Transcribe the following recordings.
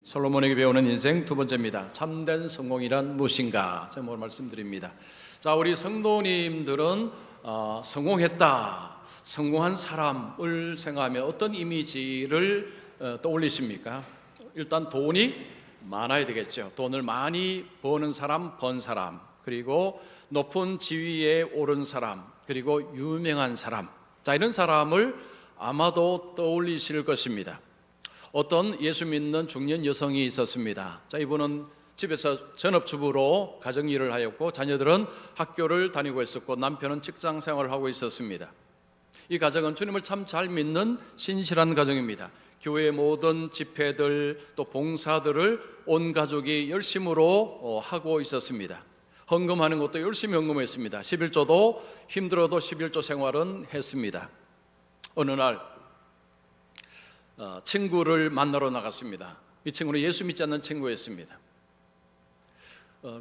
솔로몬에게 배우는 인생 두 번째입니다. 참된 성공이란 무엇인가? 제목을 말씀드립니다. 자, 우리 성도님들은 성공했다, 성공한 사람을 생각하면 어떤 이미지를 떠올리십니까? 일단 돈이 많아야 되겠죠. 돈을 많이 버는 사람, 번 사람, 그리고 높은 지위에 오른 사람, 그리고 유명한 사람. 자, 이런 사람을 아마도 떠올리실 것입니다. 어떤 예수 믿는 중년 여성이 있었습니다. 자, 이분은 집에서 전업주부로 가정일을 하였고, 자녀들은 학교를 다니고 있었고, 남편은 직장 생활을 하고 있었습니다. 이 가정은 주님을 참 잘 믿는 신실한 가정입니다. 교회의 모든 집회들 또 봉사들을 온 가족이 열심으로 하고 있었습니다. 헌금하는 것도 열심히 헌금했습니다. 11조도 힘들어도 11조 생활은 했습니다. 어느 날 친구를 만나러 나갔습니다. 이 친구는 예수 믿지 않는 친구였습니다.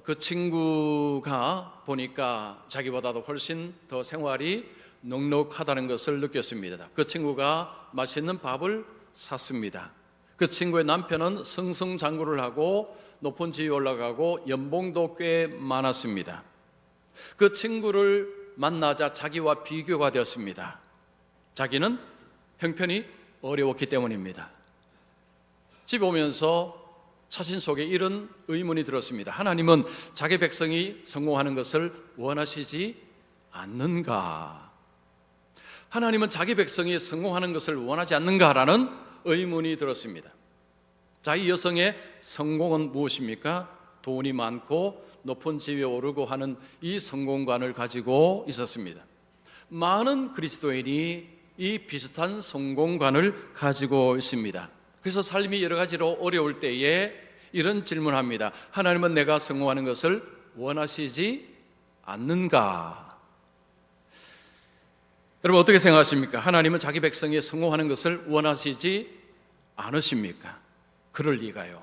그 친구가 보니까 자기보다도 훨씬 더 생활이 넉넉하다는 것을 느꼈습니다. 그 친구가 맛있는 밥을 샀습니다. 그 친구의 남편은 승승장구를 하고 높은 지위에 올라가고 연봉도 꽤 많았습니다. 그 친구를 만나자 자기와 비교가 되었습니다. 자기는 형편이 어려웠기 때문입니다. 집에 오면서 자신 속에 이런 의문이 들었습니다. 하나님은 자기 백성이 성공하는 것을 원하시지 않는가? 하나님은 자기 백성이 성공하는 것을 원하지 않는가라는 의문이 들었습니다. 자, 이 여성의 성공은 무엇입니까? 돈이 많고 높은 지위에 오르고 하는 이 성공관을 가지고 있었습니다. 많은 그리스도인이 이 비슷한 성공관을 가지고 있습니다. 그래서 삶이 여러 가지로 어려울 때에 이런 질문합니다. 하나님은 내가 성공하는 것을 원하시지 않는가? 여러분, 어떻게 생각하십니까? 하나님은 자기 백성이 성공하는 것을 원하시지 않으십니까? 그럴 리가요.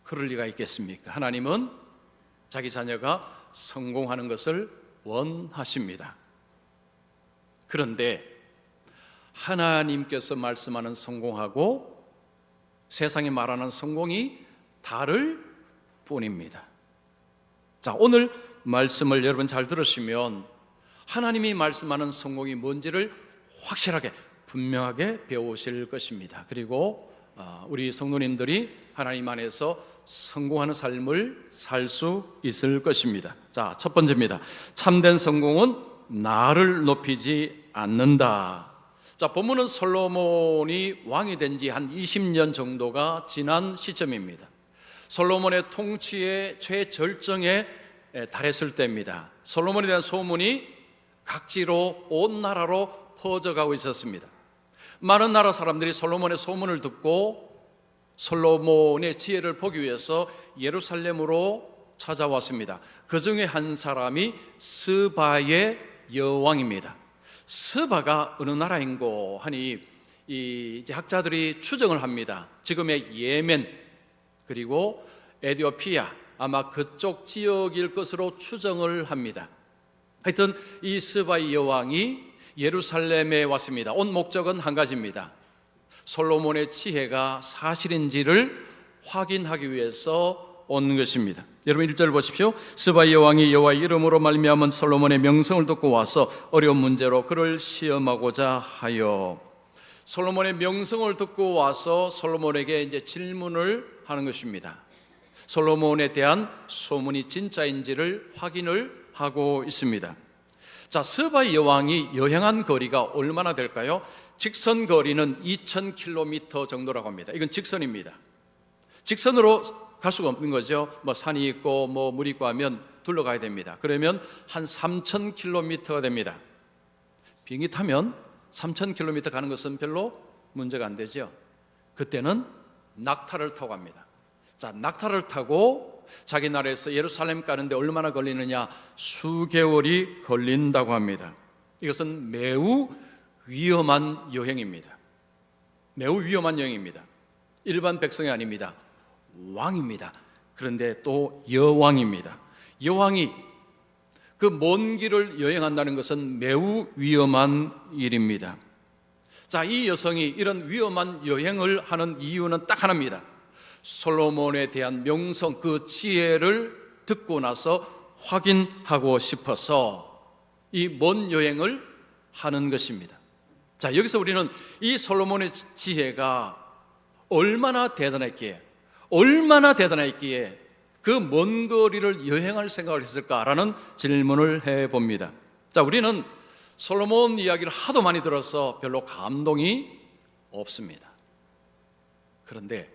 그럴 리가 있겠습니까? 하나님은 자기 자녀가 성공하는 것을 원하십니다. 그런데 하나님께서 말씀하는 성공하고 세상이 말하는 성공이 다를 뿐입니다. 자, 오늘 말씀을 여러분 잘 들으시면 하나님이 말씀하는 성공이 뭔지를 확실하게 분명하게 배우실 것입니다. 그리고 우리 성도님들이 하나님 안에서 성공하는 삶을 살 수 있을 것입니다. 자, 첫 번째입니다. 참된 성공은 나를 높이지 않는다. 자, 본문은 솔로몬이 왕이 된 지 한 20년 정도가 지난 시점입니다. 솔로몬의 통치의 최절정에 달했을 때입니다. 솔로몬에 대한 소문이 각지로 온 나라로 퍼져가고 있었습니다. 많은 나라 사람들이 솔로몬의 소문을 듣고 솔로몬의 지혜를 보기 위해서 예루살렘으로 찾아왔습니다. 그 중에 한 사람이 스바의 여왕입니다. 스바가 어느 나라인고 하니 이제 학자들이 추정을 합니다. 지금의 예멘 그리고 에티오피아 아마 그쪽 지역일 것으로 추정을 합니다. 하여튼 이 스바의 여왕이 예루살렘에 왔습니다. 온 목적은 한 가지입니다. 솔로몬의 지혜가 사실인지를 확인하기 위해서 온 것입니다. 여러분 1절 보십시오. 스바의 여왕이 여호와의 이름으로 말미암은 솔로몬의 명성을 듣고 와서 어려운 문제로 그를 시험하고자 하여. 솔로몬의 명성을 듣고 와서 솔로몬에게 이제 질문을 하는 것입니다. 솔로몬에 대한 소문이 진짜인지를 확인을 하고 있습니다. 자, 스바의 여왕이 여행한 거리가 얼마나 될까요? 직선 거리는 2000km 정도라고 합니다. 이건 직선입니다. 직선으로 갈 수가 없는 거죠. 산이 있고 물이 있고 하면 둘러가야 됩니다. 그러면 한 3000km가 됩니다. 비행기 타면 3000km 가는 것은 별로 문제가 안 되죠. 그때는 낙타를 타고 갑니다. 자, 낙타를 타고 자기 나라에서 예루살렘 가는데 얼마나 걸리느냐? 수개월이 걸린다고 합니다. 이것은 매우 위험한 여행입니다. 매우 위험한 여행입니다. 일반 백성이 아닙니다. 왕입니다. 그런데 또 여왕입니다. 여왕이 그 먼 길을 여행한다는 것은 매우 위험한 일입니다. 자, 이 여성이 이런 위험한 여행을 하는 이유는 딱 하나입니다. 솔로몬에 대한 명성, 그 지혜를 듣고 나서 확인하고 싶어서 이 먼 여행을 하는 것입니다. 자, 여기서 우리는 이 솔로몬의 지혜가 얼마나 대단했기에 그 먼 거리를 여행할 생각을 했을까라는 질문을 해봅니다. 자, 우리는 솔로몬 이야기를 하도 많이 들어서 별로 감동이 없습니다. 그런데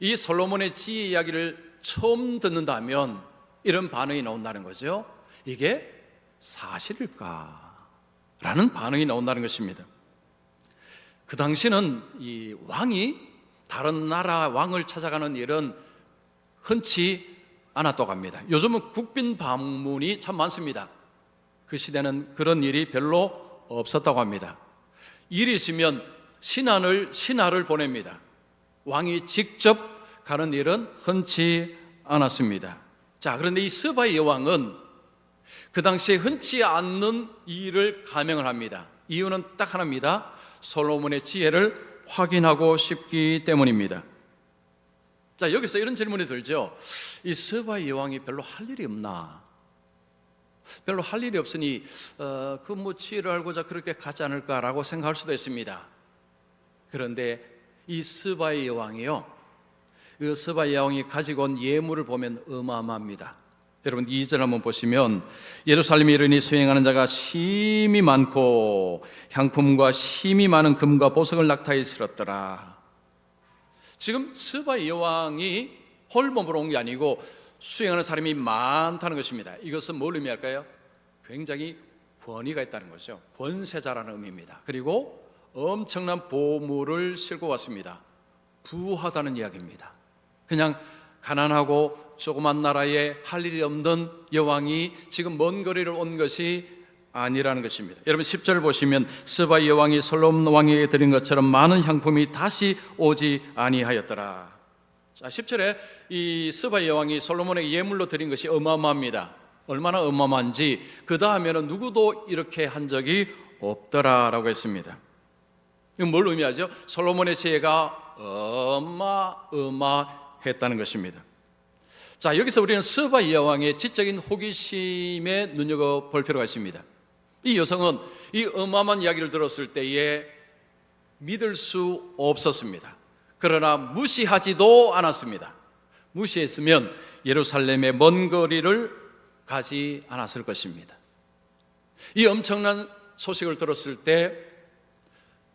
이 솔로몬의 지혜 이야기를 처음 듣는다면 이런 반응이 나온다는 거죠. 이게 사실일까? 라는 반응이 나온다는 것입니다. 그 당시는 이 왕이 다른 나라 왕을 찾아가는 일은 흔치 않았다고 합니다. 요즘은 국빈 방문이 참 많습니다. 그 시대는 그런 일이 별로 없었다고 합니다. 일이 있으면 신하를 보냅니다. 왕이 직접 가는 일은 흔치 않았습니다. 자, 그런데 이 스바의 여왕은 그 당시에 흔치 않는 일을 감행을 합니다. 이유는 딱 하나입니다. 솔로몬의 지혜를 확인하고 싶기 때문입니다. 자, 여기서 이런 질문이 들죠. 이 스바의 여왕이 별로 할 일이 없나? 별로 할 일이 없으니 그 지혜를 알고자 그렇게 가지 않을까라고 생각할 수도 있습니다. 그런데 이 스바의 여왕이요, 그 스바의 여왕이 가지고 온 예물을 보면 어마어마합니다. 여러분 2절 한번 보시면 예루살렘에 이르니 수행하는 자가 심히 많고 향품과 심히 많은 금과 보석을 낙타에 실었더라. 지금 스바의 여왕이 홀몸으로 온 게 아니고 수행하는 사람이 많다는 것입니다. 이것은 뭘 의미할까요? 굉장히 권위가 있다는 거죠. 권세자라는 의미입니다. 그리고 엄청난 보물을 싣고 왔습니다. 부하다는 이야기입니다. 그냥 가난하고 조그만 나라에 할 일이 없는 여왕이 지금 먼 거리를 온 것이 아니라는 것입니다. 여러분 10절 보시면 스바의 여왕이 솔로몬 왕에게 드린 것처럼 많은 향품이 다시 오지 아니하였더라. 자, 10절에 이 스바의 여왕이 솔로몬에게 예물로 드린 것이 어마어마합니다. 얼마나 어마어마한지 그 다음에는 누구도 이렇게 한 적이 없더라라고 했습니다. 이건 뭘 의미하죠? 솔로몬의 지혜가 어마어마했다는 것입니다. 자, 여기서 우리는 스바의 여왕의 지적인 호기심에 눈여겨볼 필요가 있습니다. 이 여성은 이 어마어마한 이야기를 들었을 때에 믿을 수 없었습니다. 그러나 무시하지도 않았습니다. 무시했으면 예루살렘의 먼 거리를 가지 않았을 것입니다. 이 엄청난 소식을 들었을 때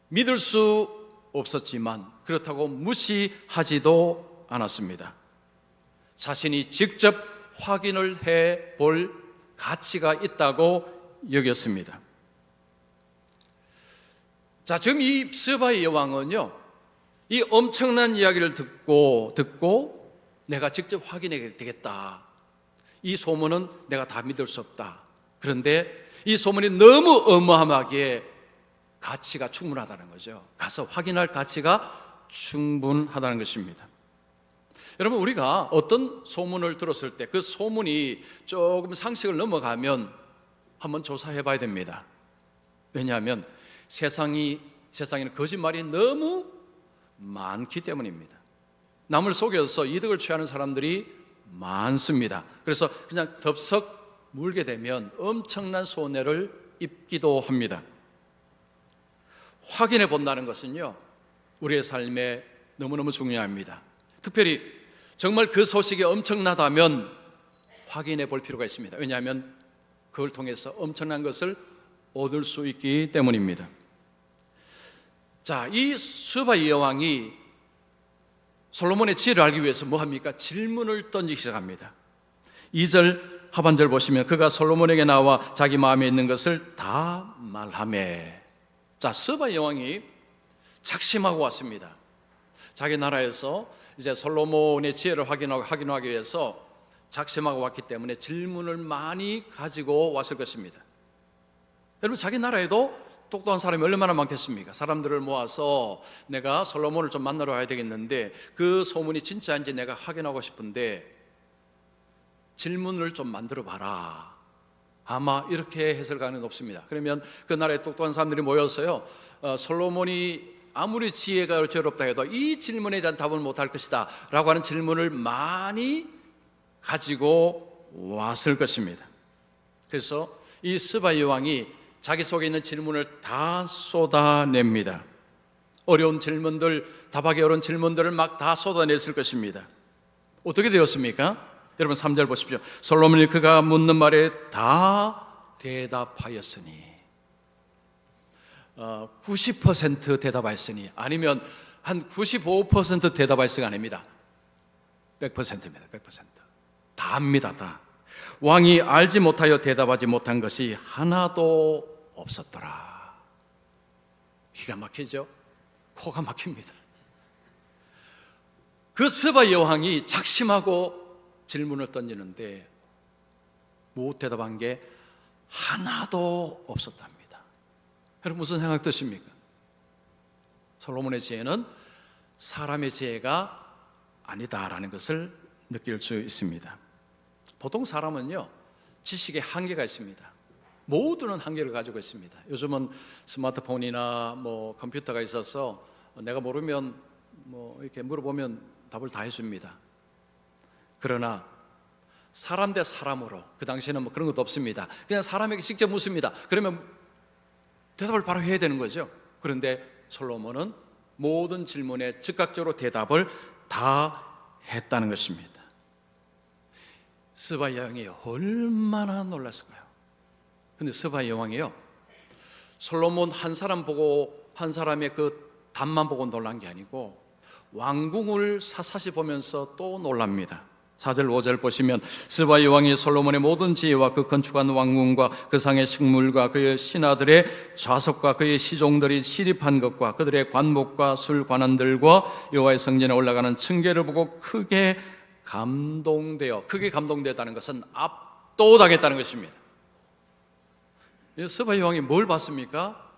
믿을 수 없었지만 그렇다고 무시하지도 않았습니다. 자신이 직접 확인을 해볼 가치가 있다고 여겼습니다. 자, 지금 이 스바의 여왕은요, 이 엄청난 이야기를 듣고 내가 직접 확인해야 되겠다. 이 소문은 내가 다 믿을 수 없다. 그런데 이 소문이 너무 어마어마하게 가치가 충분하다는 거죠. 가서 확인할 가치가 충분하다는 것입니다. 여러분, 우리가 어떤 소문을 들었을 때 그 소문이 조금 상식을 넘어가면 한번 조사해 봐야 됩니다. 왜냐하면 세상에는 거짓말이 너무 많기 때문입니다. 남을 속여서 이득을 취하는 사람들이 많습니다. 그래서 그냥 덥석 물게 되면 엄청난 손해를 입기도 합니다. 확인해 본다는 것은요, 우리의 삶에 너무너무 중요합니다. 특별히 정말 그 소식이 엄청나다면 확인해 볼 필요가 있습니다. 왜냐하면 그걸 통해서 엄청난 것을 얻을 수 있기 때문입니다. 자, 이 스바의 여왕이 솔로몬의 지혜를 알기 위해서 뭐 합니까? 질문을 던지기 시작합니다. 2절 하반절 보시면 그가 솔로몬에게 나와 자기 마음에 있는 것을 다 말하매. 자, 스바의 여왕이 작심하고 왔습니다. 자기 나라에서 이제 솔로몬의 지혜를 확인하기 위해서 작심하고 왔기 때문에 질문을 많이 가지고 왔을 것입니다. 여러분, 자기 나라에도 똑똑한 사람이 얼마나 많겠습니까? 사람들을 모아서 내가 솔로몬을 좀 만나러 와야 되겠는데 그 소문이 진짜인지 내가 확인하고 싶은데 질문을 좀 만들어 봐라. 아마 이렇게 해석하는 높습니다. 그러면 그 나라에 똑똑한 사람들이 모여서요, 솔로몬이 아무리 지혜가 어렵다 해도 이 질문에 대한 답을 못할 것이다 라고 하는 질문을 많이 가지고 왔을 것입니다. 그래서 이 스바 여왕이 자기 속에 있는 질문을 다 쏟아냅니다. 어려운 질문들, 답하기 어려운 질문들을 막 다 쏟아냈을 것입니다. 어떻게 되었습니까? 여러분 3절 보십시오. 솔로몬이 그가 묻는 말에 다 대답하였으니 90% 대답하였으니, 아니면 한 95% 대답하였으가 아닙니다. 100%입니다. 100%. 다 합니다. 다. 왕이 알지 못하여 대답하지 못한 것이 하나도 없었더라. 기가 막히죠? 코가 막힙니다. 그 스바 여왕이 작심하고 질문을 던지는데 못 대답한 게 하나도 없었답니다. 여러분 무슨 생각 드십니까? 솔로몬의 지혜는 사람의 지혜가 아니다라는 것을 느낄 수 있습니다. 보통 사람은요, 지식의 한계가 있습니다. 모두는 한계를 가지고 있습니다. 요즘은 스마트폰이나 컴퓨터가 있어서 내가 모르면 이렇게 물어보면 답을 다 해줍니다. 그러나 사람 대 사람으로, 그 당시에는 그런 것도 없습니다. 그냥 사람에게 직접 묻습니다. 그러면 대답을 바로 해야 되는 거죠. 그런데 솔로몬은 모든 질문에 즉각적으로 대답을 다 했다는 것입니다. 스바 여왕이 얼마나 놀랐을까요? 근데 스바 여왕이요, 솔로몬 한 사람 보고, 한 사람의 그 답만 보고 놀란 게 아니고 왕궁을 사사시 보면서 또 놀랍니다. 4절 5절 보시면 스바 여왕이 솔로몬의 모든 지혜와 그 건축한 왕궁과 그 상의 식물과 그의 신하들의 좌석과 그의 시종들이 시립한 것과 그들의 관목과 술 관원들과 여호와의 성전에 올라가는 층계를 보고 크게 감동되었다는 것은 압도당했다는 것입니다. 스바 여왕이 뭘 봤습니까?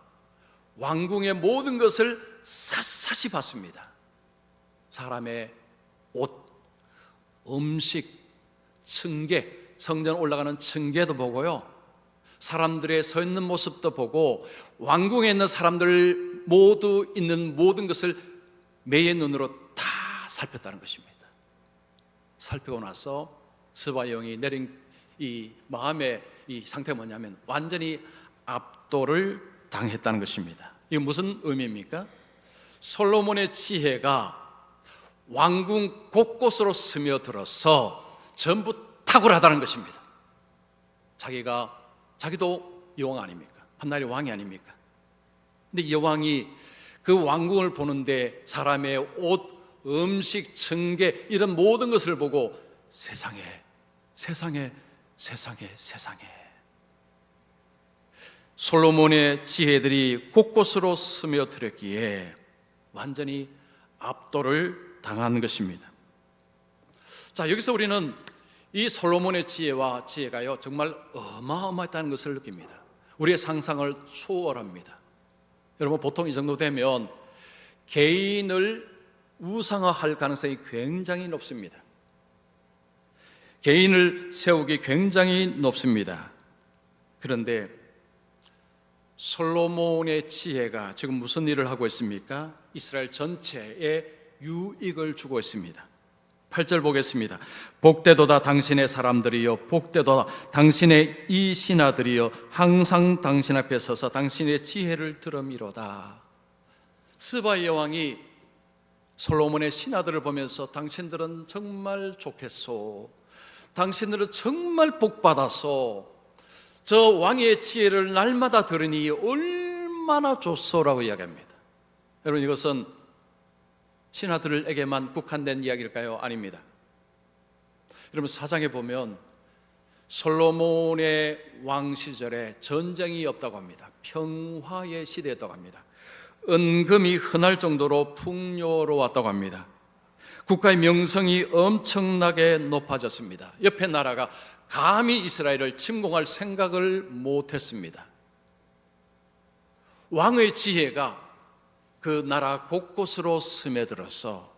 왕궁의 모든 것을 샅샅이 봤습니다. 사람의 옷, 음식, 층계, 성전 올라가는 층계도 보고요, 사람들의 서 있는 모습도 보고, 왕궁에 있는 사람들 모두 있는 모든 것을 매의 눈으로 다 살폈다는 것입니다. 살피고 나서 스바 여왕이 내린 이 마음의 이 상태가 뭐냐면 완전히 압도를 당했다는 것입니다. 이게 무슨 의미입니까? 솔로몬의 지혜가 왕궁 곳곳으로 스며들어서 전부 탁월하다는 것입니다. 자기도 여왕 아닙니까? 한나라의 왕이 아닙니까? 근데 여왕이 그 왕궁을 보는데 사람의 옷, 음식, 층계 이런 모든 것을 보고 세상에 솔로몬의 지혜들이 곳곳으로 스며들었기에 완전히 압도를 당한 것입니다. 자, 여기서 우리는 이 솔로몬의 지혜가요 정말 어마어마했다는 것을 느낍니다. 우리의 상상을 초월합니다. 여러분 보통 이 정도 되면 개인을 우상화할 가능성이 굉장히 높습니다. 개인을 세우기 굉장히 높습니다. 그런데 솔로몬의 지혜가 지금 무슨 일을 하고 있습니까? 이스라엘 전체에 유익을 주고 있습니다. 8절 보겠습니다. 복되도다 당신의 사람들이여, 복되도다 당신의 이 신하들이여, 항상 당신 앞에 서서 당신의 지혜를 들음이로다. 스바 여왕이 솔로몬의 신하들을 보면서 당신들은 정말 좋겠소, 당신들은 정말 복받아서 저 왕의 지혜를 날마다 들으니 얼마나 좋소라고 이야기합니다. 여러분 이것은 신하들에게만 국한된 이야기일까요? 아닙니다. 여러분 사장에 보면 솔로몬의 왕 시절에 전쟁이 없다고 합니다. 평화의 시대였다고 합니다. 은금이 흔할 정도로 풍요로웠다고 합니다. 국가의 명성이 엄청나게 높아졌습니다. 옆에 나라가 감히 이스라엘을 침공할 생각을 못했습니다. 왕의 지혜가 그 나라 곳곳으로 스며들어서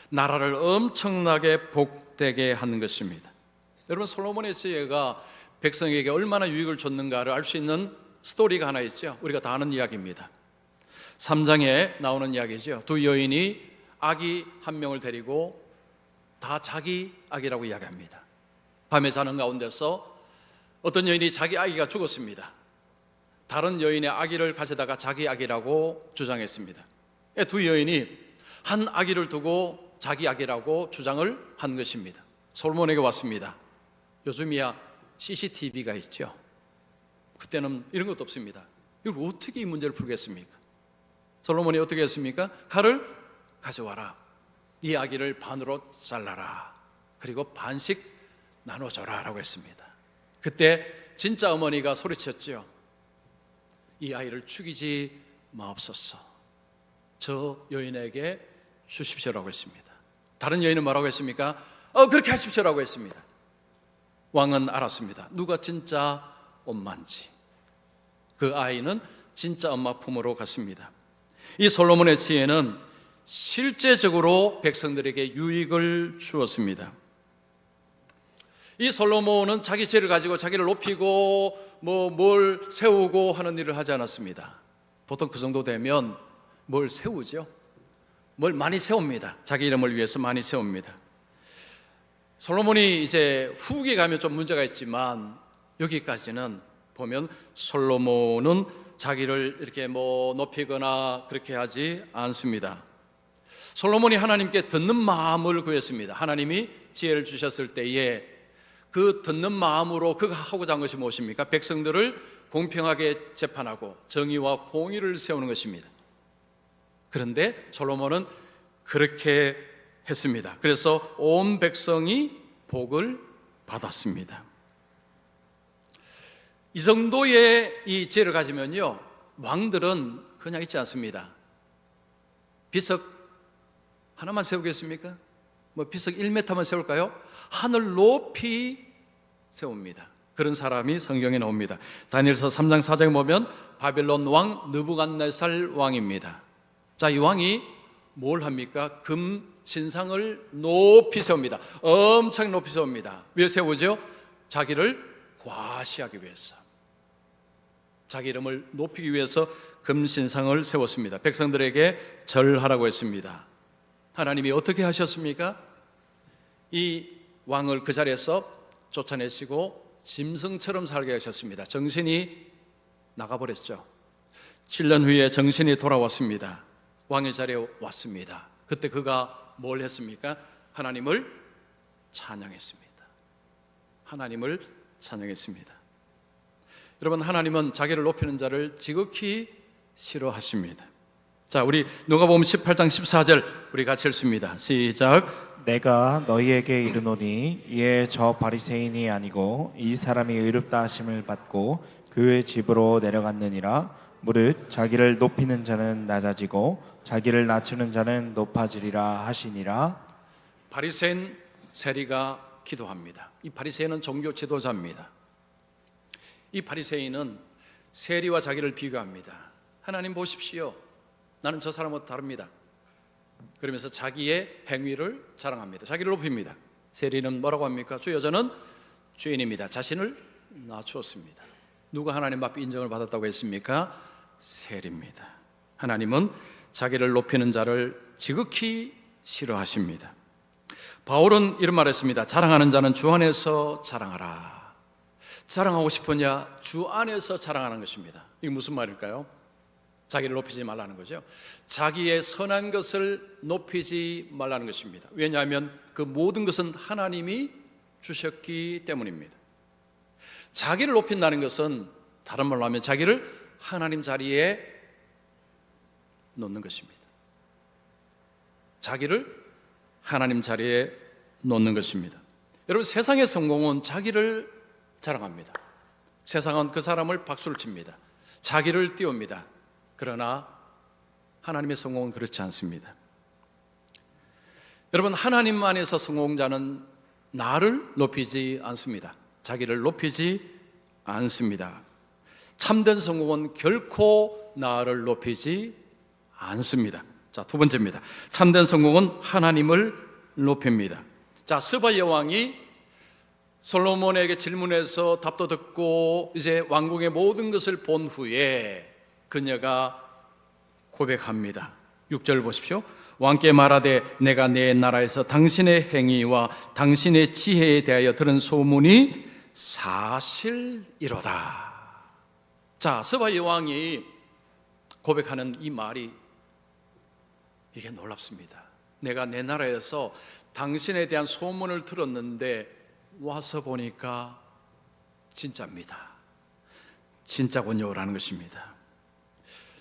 나라를 엄청나게 복되게 하는 것입니다. 여러분 솔로몬의 지혜가 백성에게 얼마나 유익을 줬는가를 알 수 있는 스토리가 하나 있죠. 우리가 다 아는 이야기입니다. 3장에 나오는 이야기죠. 두 여인이 아기 한 명을 데리고 다 자기 아기라고 이야기합니다. 밤에 자는 가운데서 어떤 여인이 자기 아기가 죽었습니다. 다른 여인의 아기를 가져다가 자기 아기라고 주장했습니다. 두 여인이 한 아기를 두고 자기 아기라고 주장을 한 것입니다. 솔로몬에게 왔습니다. 요즘이야 CCTV가 있죠. 그때는 이런 것도 없습니다. 이걸 어떻게 이 문제를 풀겠습니까? 솔로몬이 어떻게 했습니까? 칼을 가져와라. 이 아기를 반으로 잘라라. 그리고 반씩 나눠줘라 라고 했습니다. 그때 진짜 어머니가 소리쳤죠. 이 아이를 죽이지 마옵소서. 저 여인에게 주십시오라고 했습니다. 다른 여인은 뭐라고 했습니까? 그렇게 하십시오라고 했습니다. 왕은 알았습니다. 누가 진짜 엄마인지. 그 아이는 진짜 엄마 품으로 갔습니다. 이 솔로몬의 지혜는 실제적으로 백성들에게 유익을 주었습니다. 이 솔로몬은 자기 죄를 가지고 자기를 높이고 뭘 세우고 하는 일을 하지 않았습니다. 보통 그 정도 되면 뭘 세우죠? 뭘 많이 세웁니다. 자기 이름을 위해서 많이 세웁니다. 솔로몬이 이제 후기에 가면 좀 문제가 있지만 여기까지는 보면 솔로몬은 자기를 이렇게 높이거나 그렇게 하지 않습니다. 솔로몬이 하나님께 듣는 마음을 구했습니다. 하나님이 지혜를 주셨을 때에 그 듣는 마음으로 그가 하고자 한 것이 무엇입니까? 백성들을 공평하게 재판하고 정의와 공의를 세우는 것입니다. 그런데 솔로몬은 그렇게 했습니다. 그래서 온 백성이 복을 받았습니다. 이 정도의 이 지혜를 가지면요, 왕들은 그냥 있지 않습니다. 비석 하나만 세우겠습니까? 비석 1m만 세울까요? 하늘 높이 세웁니다. 그런 사람이 성경에 나옵니다. 다니엘서 3장 4장에 보면 바벨론 왕 느부갓네살 왕입니다. 자, 이 왕이 뭘 합니까? 금 신상을 높이 세웁니다. 엄청 높이 세웁니다. 왜 세우죠? 자기를 과시하기 위해서, 자기 이름을 높이기 위해서 금 신상을 세웠습니다. 백성들에게 절하라고 했습니다. 하나님이 어떻게 하셨습니까? 이 왕을 그 자리에서 쫓아내시고 짐승처럼 살게 하셨습니다. 정신이 나가버렸죠. 7년 후에 정신이 돌아왔습니다. 왕의 자리에 왔습니다. 그때 그가 뭘 했습니까? 하나님을 찬양했습니다. 하나님을 찬양했습니다. 여러분, 하나님은 자기를 높이는 자를 지극히 싫어하십니다. 자, 우리 누가복음 18장 14절 우리 같이 읽습니다. 시작. 내가 너희에게 이르노니 이에 저 바리새인이 아니고 이 사람이 의롭다 하심을 받고 그의 집으로 내려갔느니라. 무릇 자기를 높이는 자는 낮아지고 자기를 낮추는 자는 높아지리라 하시니라. 바리새인 세리가 기도합니다. 이 바리새인은 종교 지도자입니다. 이 바리새인은 세리와 자기를 비교합니다. 하나님 보십시오. 나는 저 사람과 다릅니다. 그러면서 자기의 행위를 자랑합니다. 자기를 높입니다. 세리는 뭐라고 합니까? 주 여자는 죄인입니다. 자신을 낮추었습니다. 누가 하나님 앞에 인정을 받았다고 했습니까? 세리입니다. 하나님은 자기를 높이는 자를 지극히 싫어하십니다. 바울은 이런 말을 했습니다. 자랑하는 자는 주 안에서 자랑하라. 자랑하고 싶으냐? 주 안에서 자랑하는 것입니다. 이게 무슨 말일까요? 자기를 높이지 말라는 거죠. 자기의 선한 것을 높이지 말라는 것입니다. 왜냐하면 그 모든 것은 하나님이 주셨기 때문입니다. 자기를 높인다는 것은 다른 말로 하면 자기를 하나님 자리에 놓는 것입니다. 자기를 하나님 자리에 놓는 것입니다. 여러분, 세상의 성공은 자기를 자랑합니다. 세상은 그 사람을 박수를 칩니다. 자기를 띄웁니다. 그러나 하나님의 성공은 그렇지 않습니다. 여러분, 하나님 안에서 성공자는 나를 높이지 않습니다. 자기를 높이지 않습니다. 참된 성공은 결코 나를 높이지 않습니다. 자, 두 번째입니다. 참된 성공은 하나님을 높입니다. 자, 스바 여왕이 솔로몬에게 질문해서 답도 듣고 이제 왕궁의 모든 것을 본 후에 그녀가 고백합니다. 6절 보십시오. 왕께 말하되 내가 내 나라에서 당신의 행위와 당신의 지혜에 대하여 들은 소문이 사실이로다. 자, 스바 여왕이 고백하는 이 말이 이게 놀랍습니다. 내가 내 나라에서 당신에 대한 소문을 들었는데 와서 보니까 진짜입니다. 진짜군요라는 것입니다.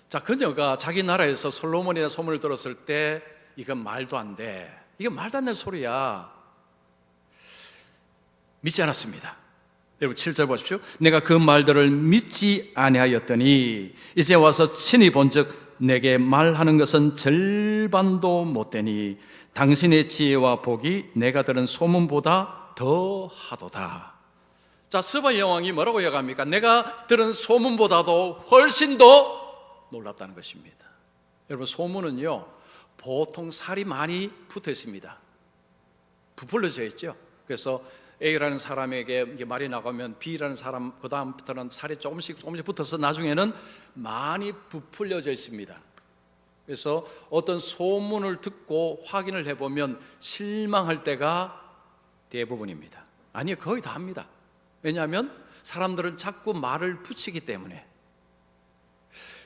자, 그녀가 자기 나라에서 솔로몬에 대한 소문을 들었을 때 이건 말도 안 돼. 이건 말도 안 되는 소리야. 믿지 않았습니다. 여러분 7절 보십시오. 내가 그 말들을 믿지 아니하였더니 이제 와서 친히 본즉 내게 말하는 것은 절반도 못되니 당신의 지혜와 복이 내가 들은 소문보다 더 하도다. 자, 스바 여왕이 뭐라고 이야기합니까? 내가 들은 소문보다도 훨씬 더 놀랍다는 것입니다. 여러분, 소문은요 보통 살이 많이 붙어 있습니다. 부풀려져 있죠. 그래서 A라는 사람에게 말이 나가면 B라는 사람 그 다음부터는 살이 조금씩 붙어서 나중에는 많이 부풀려져 있습니다. 그래서 어떤 소문을 듣고 확인을 해보면 실망할 때가 대부분입니다. 아니요, 거의 다 합니다. 왜냐하면 사람들은 자꾸 말을 붙이기 때문에.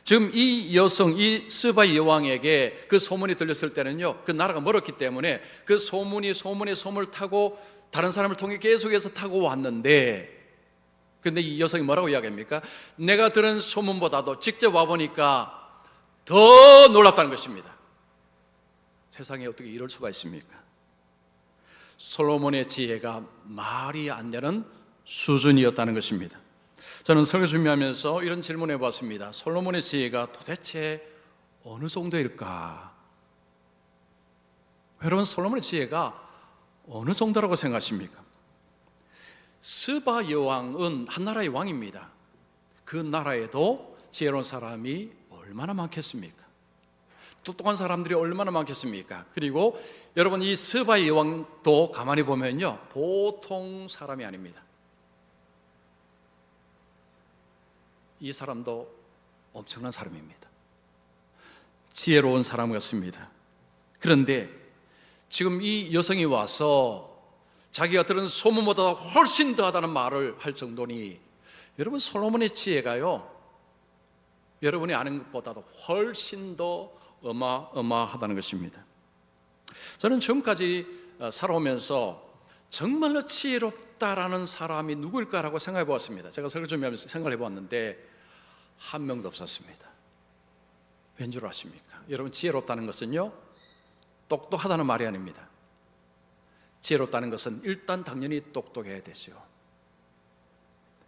지금 이 여성, 이 스바 여왕에게 그 소문이 들렸을 때는요, 그 나라가 멀었기 때문에 그 소문이 소문의 소문을 타고 다른 사람을 통해 계속해서 타고 왔는데, 근데 이 여성이 뭐라고 이야기합니까? 내가 들은 소문보다도 직접 와보니까 더 놀랍다는 것입니다. 세상에 어떻게 이럴 수가 있습니까? 솔로몬의 지혜가 말이 안 되는 수준이었다는 것입니다. 저는 설교 준비하면서 이런 질문을 해봤습니다. 솔로몬의 지혜가 도대체 어느 정도일까? 여러분, 솔로몬의 지혜가 어느 정도라고 생각하십니까? 스바 여왕은 한 나라의 왕입니다. 그 나라에도 지혜로운 사람이 얼마나 많겠습니까? 똑똑한 사람들이 얼마나 많겠습니까? 그리고 여러분, 이 스바 여왕도 가만히 보면요 보통 사람이 아닙니다. 이 사람도 엄청난 사람입니다. 지혜로운 사람 같습니다. 그런데 지금 이 여성이 와서 자기가 들은 소문보다 훨씬 더하다는 말을 할 정도니, 여러분, 솔로몬의 지혜가요 여러분이 아는 것보다도 훨씬 더 어마어마하다는 것입니다. 저는 지금까지 살아오면서 정말로 지혜롭다라는 사람이 누구일까라고 생각해 보았습니다. 제가 설교 준비하면서 생각을 해보았는데 한 명도 없었습니다. 왠 줄 아십니까? 여러분, 지혜롭다는 것은요 똑똑하다는 말이 아닙니다. 지혜롭다는 것은 일단 당연히 똑똑해야 되죠.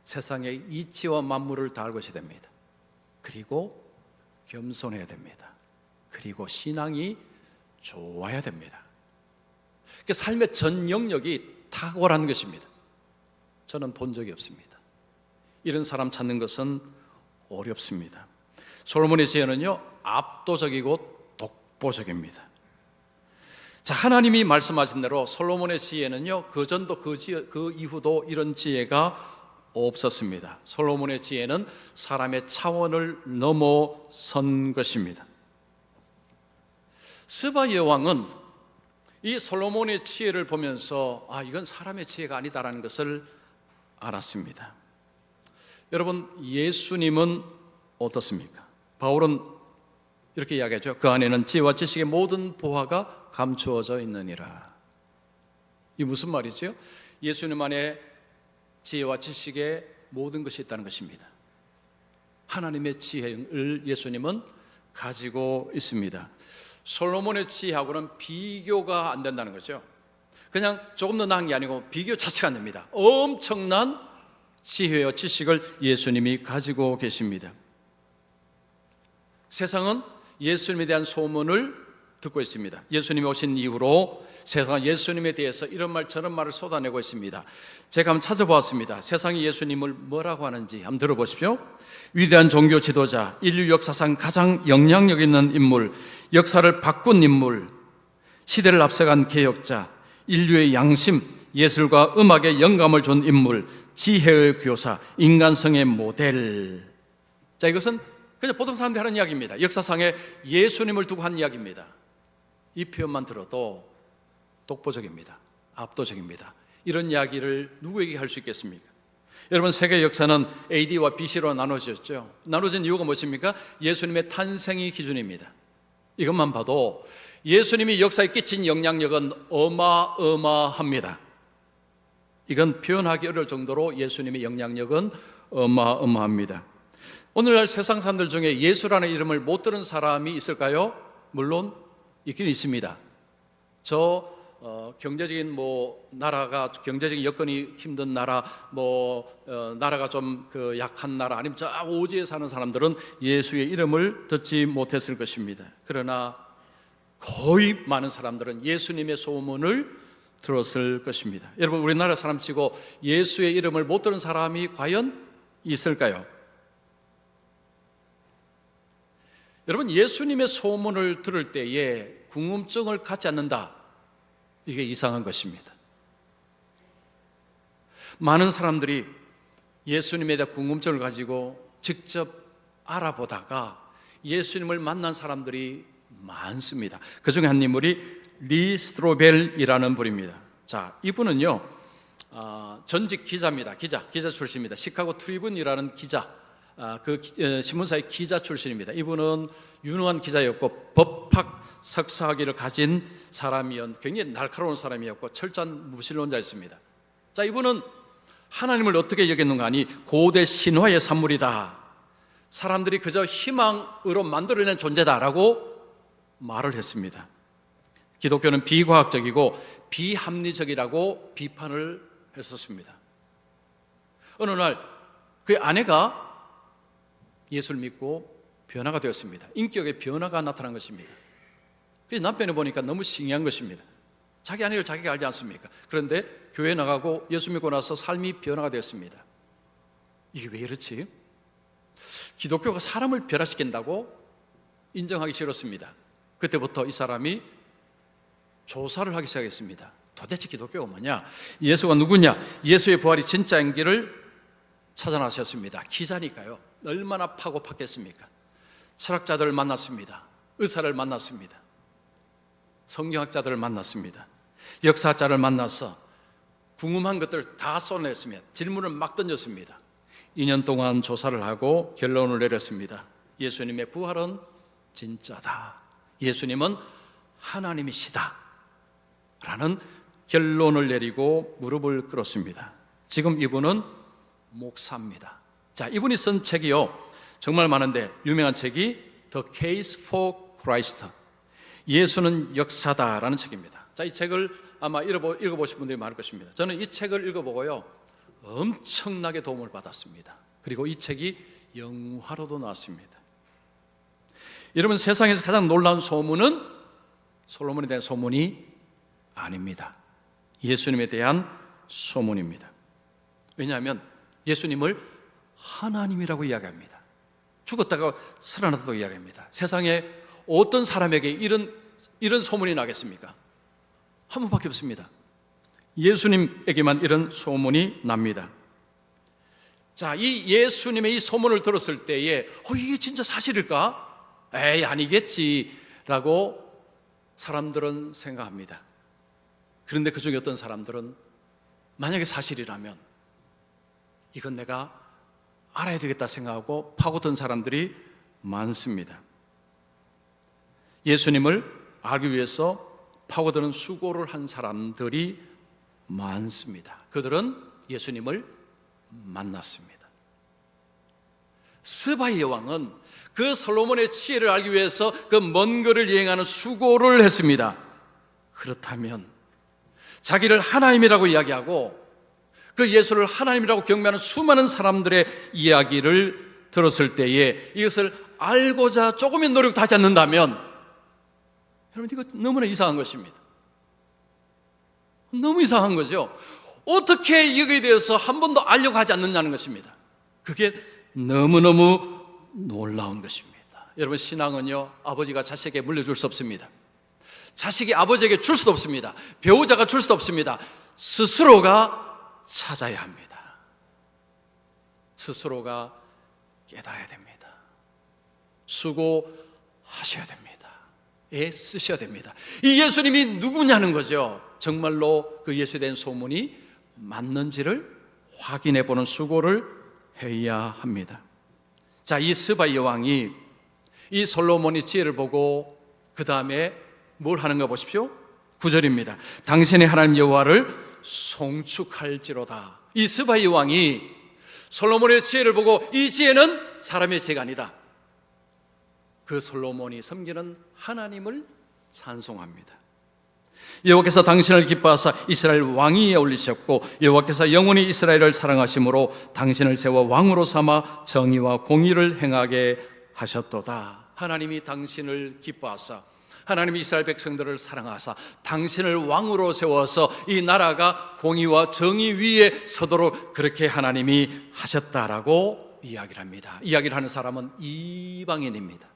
세상의 이치와 만물을 다 알고셔야 됩니다. 그리고 겸손해야 됩니다. 그리고 신앙이 좋아야 됩니다. 그 삶의 전 영역이 탁월한 것입니다. 저는 본 적이 없습니다. 이런 사람 찾는 것은 어렵습니다. 솔로몬의 지혜는요 압도적이고 독보적입니다. 자, 하나님이 말씀하신 대로 솔로몬의 지혜는요 그 전도 그 이후도 이런 지혜가 없었습니다. 솔로몬의 지혜는 사람의 차원을 넘어선 것입니다. 스바 여왕은 이 솔로몬의 지혜를 보면서 이건 사람의 지혜가 아니다라는 것을 알았습니다. 여러분, 예수님은 어떻습니까? 바울은 이렇게 이야기하죠. 그 안에는 지혜와 지식의 모든 보화가 감추어져 있느니라. 이 무슨 말이죠? 예수님 안에 지혜와 지식의 모든 것이 있다는 것입니다. 하나님의 지혜를 예수님은 가지고 있습니다. 솔로몬의 지혜하고는 비교가 안 된다는 거죠. 그냥 조금 더 나은 게 아니고 비교 자체가 안 됩니다. 엄청난 지혜와 지식을 예수님이 가지고 계십니다. 세상은 예수님에 대한 소문을 듣고 있습니다. 예수님이 오신 이후로 세상은 예수님에 대해서 이런 말 저런 말을 쏟아내고 있습니다. 제가 한번 찾아보았습니다. 세상이 예수님을 뭐라고 하는지 한번 들어보십시오. 위대한 종교 지도자, 인류 역사상 가장 영향력 있는 인물, 역사를 바꾼 인물, 시대를 앞서간 개혁자, 인류의 양심, 예술과 음악에 영감을 준 인물, 지혜의 교사, 인간성의 모델. 자, 이것은 그냥 보통 사람들이 하는 이야기입니다. 역사상에 예수님을 두고 한 이야기입니다. 이 표현만 들어도 독보적입니다. 압도적입니다. 이런 이야기를 누구에게 할 수 있겠습니까? 여러분, 세계 역사는 AD와 BC로 나눠졌죠. 나눠진 이유가 무엇입니까? 예수님의 탄생이 기준입니다. 이것만 봐도 예수님이 역사에 끼친 영향력은 어마어마합니다. 이건 표현하기 어려울 정도로 예수님의 영향력은 어마어마합니다. 오늘날 세상 사람들 중에 예수라는 이름을 못 들은 사람이 있을까요? 물론 있긴 있습니다. 경제적인 나라가 경제적인 여건이 힘든 나라, 나라가 좀 약한 나라, 아니면 저 오지에 사는 사람들은 예수의 이름을 듣지 못했을 것입니다. 그러나 거의 많은 사람들은 예수님의 소문을 들었을 것입니다. 여러분, 우리나라 사람치고 예수의 이름을 못 들은 사람이 과연 있을까요? 여러분, 예수님의 소문을 들을 때에 궁금증을 갖지 않는다, 이게 이상한 것입니다. 많은 사람들이 예수님에 대한 궁금증을 가지고 직접 알아보다가 예수님을 만난 사람들이 많습니다. 그 중에 한 인물이 리 스트로벨이라는 분입니다. 자, 이분은요, 전직 기자입니다. 기자 출신입니다. 시카고 트리뷴이라는 기자, 신문사의 기자 출신입니다. 이분은 유능한 기자였고 법학 석사학위를 가진 사람이었고 굉장히 날카로운 사람이었고 철저한 무신론자였습니다. 자, 이분은 하나님을 어떻게 여겼는가 하니 고대 신화의 산물이다, 사람들이 그저 희망으로 만들어낸 존재다라고 말을 했습니다. 기독교는 비과학적이고 비합리적이라고 비판을 했었습니다. 어느 날 그의 아내가 예수를 믿고 변화가 되었습니다. 인격의 변화가 나타난 것입니다. 그래서 남편이 보니까 너무 신기한 것입니다. 자기 아내를 자기가 알지 않습니까? 그런데 교회 나가고 예수 믿고 나서 삶이 변화가 되었습니다. 이게 왜 이렇지? 기독교가 사람을 변화시킨다고 인정하기 싫었습니다. 그때부터 이 사람이 조사를 하기 시작했습니다. 도대체 기독교가 뭐냐? 예수가 누구냐? 예수의 부활이 진짜인지를 찾아나셨습니다. 기자니까요. 얼마나 파고 팠겠습니까? 철학자들을 만났습니다. 의사를 만났습니다. 성경학자들을 만났습니다. 역사학자를 만나서 궁금한 것들을 다 쏟아냈습니다. 질문을 막 던졌습니다. 2년 동안 조사를 하고 결론을 내렸습니다. 예수님의 부활은 진짜다. 예수님은 하나님이시다 라는 결론을 내리고 무릎을 꿇었습니다. 지금 이분은 목사입니다. 자, 이분이 쓴 책이요, 정말 많은데 유명한 책이 The Case for Christ, 예수는 역사다라는 책입니다. 자, 이 책을 아마 읽어보신 분들이 많을 것입니다. 저는 이 책을 읽어보고요 엄청나게 도움을 받았습니다. 그리고 이 책이 영화로도 나왔습니다. 여러분, 세상에서 가장 놀라운 소문은 솔로몬에 대한 소문이 아닙니다. 예수님에 대한 소문입니다. 왜냐하면 예수님을 하나님이라고 이야기합니다. 죽었다가 살아났다고 이야기합니다. 세상에 어떤 사람에게 이런 소문이 나겠습니까? 한 분밖에 없습니다. 예수님에게만 이런 소문이 납니다. 자, 이 예수님의 이 소문을 들었을 때에 이게 진짜 사실일까? 에이, 아니겠지라고 사람들은 생각합니다. 그런데 그 중에 어떤 사람들은 만약에 사실이라면 이건 내가 알아야 되겠다 생각하고 파고든 사람들이 많습니다. 예수님을 알기 위해서 파고드는 수고를 한 사람들이 많습니다. 그들은 예수님을 만났습니다. 스바의 여왕은 그 솔로몬의 지혜를 알기 위해서 그 먼 거리를 여행하는 수고를 했습니다. 그렇다면 자기를 하나님이라고 이야기하고 그 예수를 하나님이라고 경배하는 수많은 사람들의 이야기를 들었을 때에 이것을 알고자 조금의 노력도 하지 않는다면, 여러분, 이거 너무나 이상한 것입니다. 너무 이상한 거죠. 어떻게 여기에 대해서 한 번도 알려고 하지 않느냐는 것입니다. 그게 너무너무 놀라운 것입니다. 여러분, 신앙은요, 아버지가 자식에게 물려줄 수 없습니다. 자식이 아버지에게 줄 수도 없습니다. 배우자가 줄 수도 없습니다. 스스로가 찾아야 합니다. 스스로가 깨달아야 됩니다. 수고하셔야 됩니다. 애쓰셔야 됩니다. 이 예수님이 누구냐는 거죠. 정말로 그 예수에 대한 소문이 맞는지를 확인해 보는 수고를 해야 합니다. 자, 이 스바의 왕이 이 솔로몬의 지혜를 보고 그 다음에 뭘 하는가 보십시오. 9절입니다. 당신의 하나님 여호와를 송축할지로다. 이 스바의 왕이 솔로몬의 지혜를 보고 이 지혜는 사람의 지혜가 아니다. 그 솔로몬이 섬기는 하나님을 찬송합니다. 여호와께서 당신을 기뻐하사 이스라엘 왕위에 올리셨고 여호와께서 영원히 이스라엘을 사랑하심으로 당신을 세워 왕으로 삼아 정의와 공의를 행하게 하셨도다. 하나님이 당신을 기뻐하사 하나님이 이스라엘 백성들을 사랑하사 당신을 왕으로 세워서 이 나라가 공의와 정의 위에 서도록 그렇게 하나님이 하셨다라고 이야기를 합니다. 이야기를 하는 사람은 이방인입니다.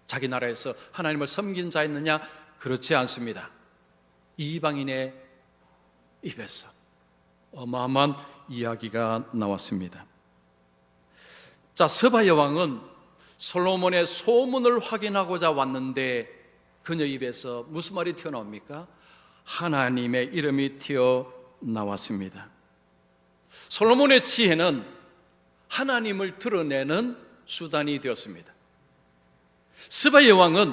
자기 나라에서 하나님을 섬긴 자 있느냐? 그렇지 않습니다. 이방인의 입에서 어마어마한 이야기가 나왔습니다. 자, 스바 여왕은 솔로몬의 소문을 확인하고자 왔는데 그녀 입에서 무슨 말이 튀어나옵니까? 하나님의 이름이 튀어나왔습니다. 솔로몬의 지혜는 하나님을 드러내는 수단이 되었습니다. 스바 여왕은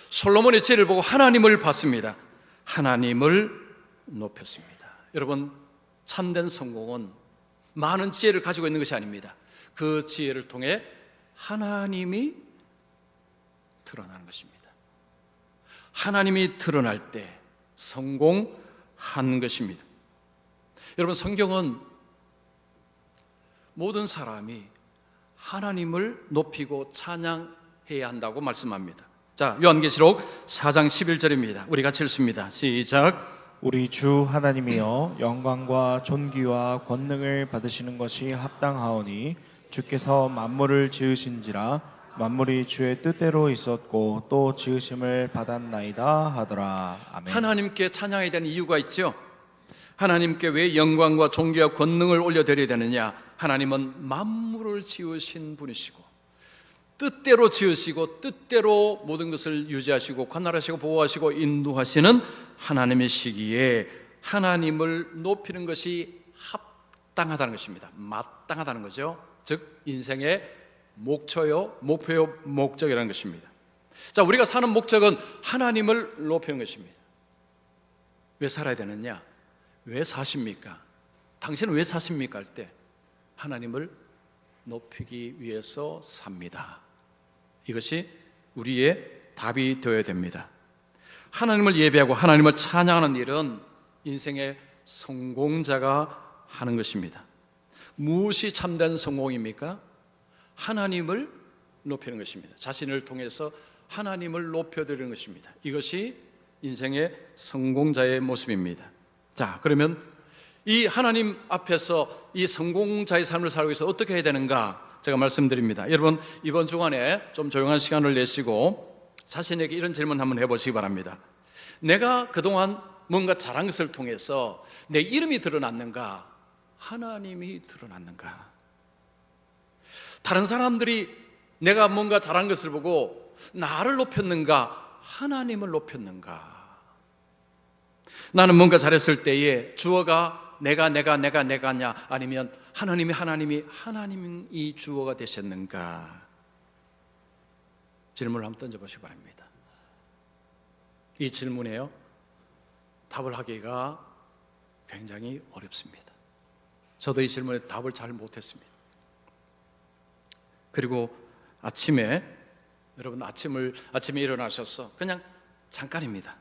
솔로몬의 지혜를 보고 하나님을 봤습니다. 하나님을 높였습니다. 여러분, 참된 성공은 많은 지혜를 가지고 있는 것이 아닙니다. 그 지혜를 통해 하나님이 드러나는 것입니다. 하나님이 드러날 때 성공한 것입니다. 여러분, 성경은 모든 사람이 하나님을 높이고 찬양해야 한다고 말씀합니다. 자, 요한계시록 4장 11절입니다. 우리 같이 읽습니다. 시작. 우리 주 하나님이여 영광과 존귀와 권능을 받으시는 것이 합당하오니 주께서 만물을 지으신지라 만물이 주의 뜻대로 있었고 또 지으심을 받았나이다 하더라. 아멘. 하나님께 찬양해야 되는 이유가 있죠. 하나님께 왜 영광과 존귀와 권능을 올려드려야 되느냐? 하나님은 만물을 지으신 분이시고 뜻대로 지으시고 뜻대로 모든 것을 유지하시고 관할하시고 보호하시고 인도하시는 하나님이시기에 하나님을 높이는 것이 합당하다는 것입니다. 마땅하다는 거죠. 즉 인생의 목표요, 목적이라는 것입니다. 자, 우리가 사는 목적은 하나님을 높이는 것입니다. 왜 살아야 되느냐? 왜 사십니까? 당신은 왜 사십니까? 할 때 하나님을 높이기 위해서 삽니다. 이것이 우리의 답이 되어야 됩니다. 하나님을 예배하고 하나님을 찬양하는 일은 인생의 성공자가 하는 것입니다. 무엇이 참된 성공입니까? 하나님을 높이는 것입니다. 자신을 통해서 하나님을 높여드리는 것입니다. 이것이 인생의 성공자의 모습입니다. 자, 그러면 이 하나님 앞에서 이 성공자의 삶을 살기 위해서 어떻게 해야 되는가? 제가 말씀드립니다. 여러분, 이번 주간에 좀 조용한 시간을 내시고 자신에게 이런 질문 한번 해보시기 바랍니다. 내가 그동안 뭔가 잘한 것을 통해서 내 이름이 드러났는가? 하나님이 드러났는가? 다른 사람들이 내가 뭔가 잘한 것을 보고 나를 높였는가? 하나님을 높였는가? 나는 뭔가 잘했을 때에 주어가 내가냐? 아니면 하나님이 주어가 되셨는가? 질문을 한번 던져보시기 바랍니다. 이 질문에요, 답을 하기가 굉장히 어렵습니다. 저도 이 질문에 답을 잘 못했습니다. 그리고 아침에 여러분 아침에 일어나셔서 그냥 잠깐입니다.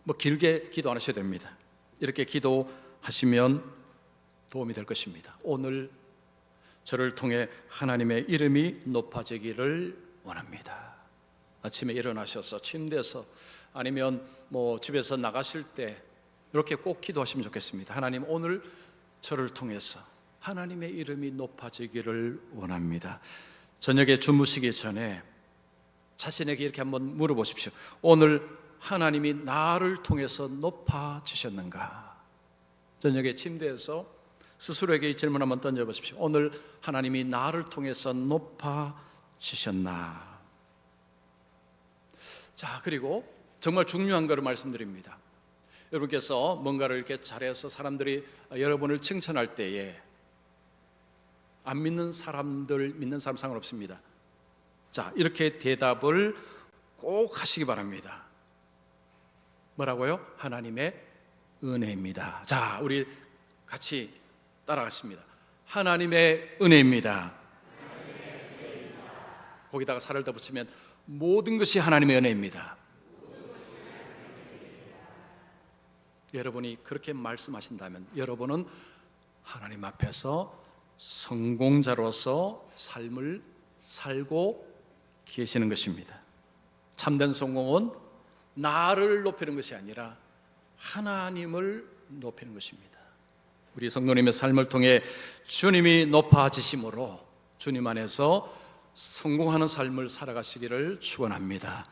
뭐 길게 기도 안 하셔도 됩니다. 이렇게 기도하시면 도움이 될 것입니다. 오늘 저를 통해 하나님의 이름이 높아지기를 원합니다. 아침에 일어나셔서 침대에서 아니면 뭐 집에서 나가실 때 이렇게 꼭 기도하시면 좋겠습니다. 하나님, 오늘 저를 통해서 하나님의 이름이 높아지기를 원합니다. 저녁에 주무시기 전에 자신에게 이렇게 한번 물어보십시오. 오늘 하나님이 나를 통해서 높아지셨는가? 저녁에 침대에서 스스로에게 이 질문 한번 던져보십시오. 오늘 하나님이 나를 통해서 주셨나? 자, 그리고 정말 중요한 것을 말씀드립니다. 여러분께서 뭔가를 이렇게 잘해서 사람들이 여러분을 칭찬할 때에 안 믿는 사람들, 믿는 사람 상관없습니다. 자, 이렇게 대답을 꼭 하시기 바랍니다. 뭐라고요? 하나님의 은혜입니다. 자, 우리 같이 따라갔습니다. 하나님의 은혜입니다. 거기다가 살을 더 붙이면 모든 것이 하나님의 은혜입니다. 여러분이 그렇게 말씀하신다면 여러분은 하나님 앞에서 성공자로서 삶을 살고 계시는 것입니다. 참된 성공은 나를 높이는 것이 아니라 하나님을 높이는 것입니다. 우리 성도님의 삶을 통해 주님이 높아지심으로 주님 안에서 성공하는 삶을 살아가시기를 축원합니다.